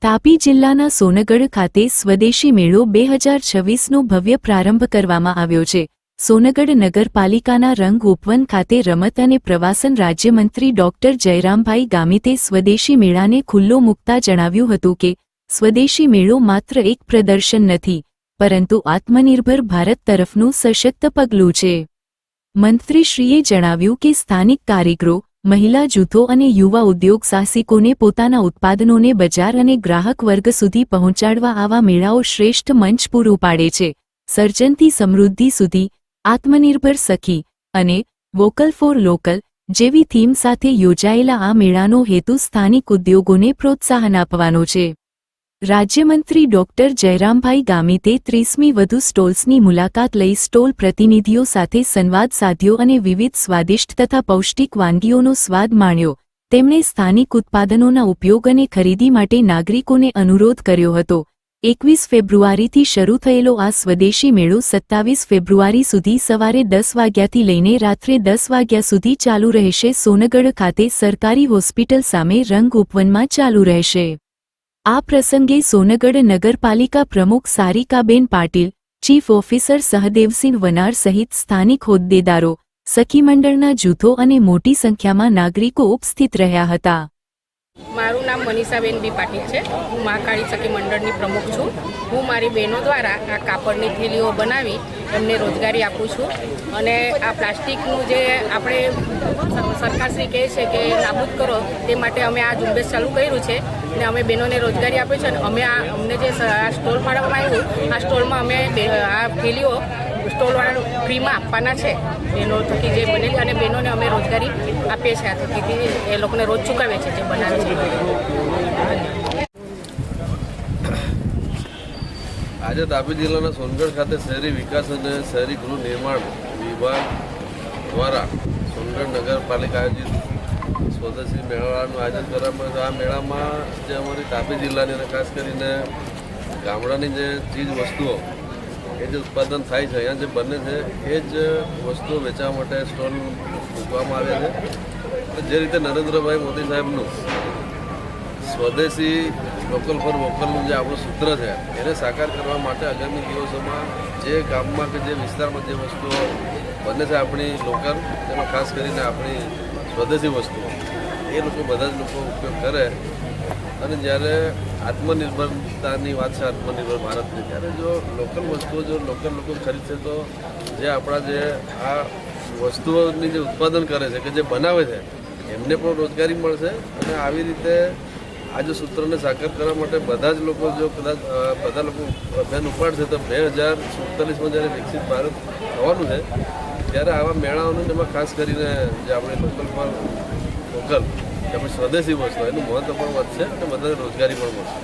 તાપી જિલ્લાના સોનગઢ ખાતે સ્વદેશી મેળો 2026નો ભવ્ય પ્રારંભ કરવામાં આવ્યો છે। સોનગઢ નગરપાલિકાના રંગ ઉપવન ખાતે રમત અને પ્રવાસન રાજ્યમંત્રી ડોક્ટર જયરામભાઈ ગામિતે સ્વદેશી મેળાને ખુલ્લો મૂકતા જણાવ્યું હતું કે સ્વદેશી મેળો માત્ર એક પ્રદર્શન નથી, પરંતુ આત્મનિર્ભર ભારત તરફનું સશક્ત પગલું છે। મંત્રીશ્રીએ જણાવ્યું કે સ્થાનિક કારીગરો, મહિલા જૂથો અને યુવા ઉદ્યોગ સાહસિકોને પોતાના ઉત્પાદનોને બજાર અને ગ્રાહક વર્ગ સુધી પહોંચાડવા આવા મેળાઓ શ્રેષ્ઠ મંચ પૂરું પાડે છે। સર્જનથી સમૃદ્ધિ સુધી, આત્મનિર્ભર સખી અને વોકલ ફોર લોકલ જેવી થીમ સાથે યોજાયેલા આ મેળાનો હેતુ સ્થાનિક ઉદ્યોગોને પ્રોત્સાહન આપવાનો છે। રાજ્યમંત્રી ડોક્ટર જયરામભાઈ ગામિતે 30મી વધુ સ્ટોલ્સની મુલાકાત લઈ સ્ટોલ પ્રતિનિધિઓ સાથે સંવાદ સાધ્યો અને વિવિધ સ્વાદિષ્ટ તથા પૌષ્ટિક વાનગીઓનો સ્વાદ માણ્યો। તેમણે સ્થાનિક ઉત્પાદનોના ઉપયોગ અને ખરીદી માટે નાગરિકોને અનુરોધ કર્યો હતો। 21 ફેબ્રુઆરીથી શરૂ થયેલો આ સ્વદેશી મેળો 27 ફેબ્રુઆરી સુધી સવારે 10 વાગ્યાથી લઈને રાત્રે 10 વાગ્યા સુધી ચાલુ રહેશે। સોનગઢ ખાતે સરકારી હોસ્પિટલ સામે રંગ ઉપવનમાં ચાલુ રહેશે। આ પ્રસંગે સોનગઢ નગરપાલિકા પ્રમુખ સારિકાબેન પાટીલ, ચીફ ઓફિસર સહદેવસિંહ વનાર સહિત સ્થાનિક હોદ્દેદારો, સખી મંડળના જૂથો અને મોટી સંખ્યામાં નાગરિકો ઉપસ્થિત રહ્યા હતા। મારું નામ મનીષાબેન બી પાટીલ છે। હું મહાકાળી સખી મંડળની પ્રમુખ છું। હું મારી બહેનો દ્વારા આ કાપડની થેલીઓ બનાવી એમને રોજગારી આપું છું અને આ પ્લાસ્ટિકનું જે આપણે સરકારશ્રી કહે છે કે નાબૂદ કરો, તે માટે અમે આ ઝુંબેશ ચાલુ કર્યું છે અને અમે બહેનોને રોજગારી આપી છે। અને અમને જે આ સ્ટોલ ફાળવવામાં આવ્યું, આ સ્ટોલમાં અમે આ થેલીઓ સ્ટોલવાળા ફ્રીમાં આપવાના છે બહેનો થકી જે બનેલી, અને બહેનોને અમે રોજગારી આપીએ છીએ। આ થકી એ લોકોને રોજ ચૂકવે છે જે બનાવે છે। આજે તાપી જિલ્લાના સોનગઢ ખાતે શહેરી વિકાસ અને શહેરી ગૃહ નિર્માણ વિભાગ દ્વારા સોનગઢ નગરપાલિકા આયોજિત સ્વદેશી મેળાનું આયોજન કરવામાં આવ્યું। આ મેળામાં જે અમારી તાપી જિલ્લાની અને ખાસ કરીને ગામડાની જે ચીજ વસ્તુઓ એ જે ઉત્પાદન થાય છે, અહીંયા જે બને છે એ જ વસ્તુઓ વેચવા માટે સ્ટોલ મૂકવામાં આવ્યા છે। જે રીતે નરેન્દ્રભાઈ મોદી સાહેબનું સ્વદેશી લોકલ ફોર વોકલનું જે આપણું સૂત્ર છે એને સાકાર કરવા માટે આગામી દિવસોમાં જે ગામમાં કે જે વિસ્તારમાં જે વસ્તુઓ બને છે આપણી લોકલ, તેમાં ખાસ કરીને આપણી સ્વદેશી વસ્તુઓ એ લોકો બધા જ લોકો ઉપયોગ કરે। અને જ્યારે આત્મનિર્ભરતાની વાત છે, આત્મનિર્ભર ભારતની, ત્યારે જો લોકલ વસ્તુઓ જો લોકલ લોકો ખરીદશે તો જે આપણા જે આ વસ્તુઓની જે ઉત્પાદન કરે છે કે જે બનાવે છે એમને પણ રોજગારી મળશે। અને આવી રીતે આ જો સૂત્રને સાકાર કરવા માટે બધા જ લોકો જો કદાચ બધા લોકો અભિયાન ઉપાડશે તો 2047માં જ્યારે વિકસિત ભારત થવાનું છે ત્યારે આવા મેળાઓનું એમાં ખાસ કરીને જે આપણે લોકલ પર લોકલ આપણી સ્વદેશી વસ્તુ એનું મહત્વ પણ વધશે અને બધાને રોજગારી પણ મળશે।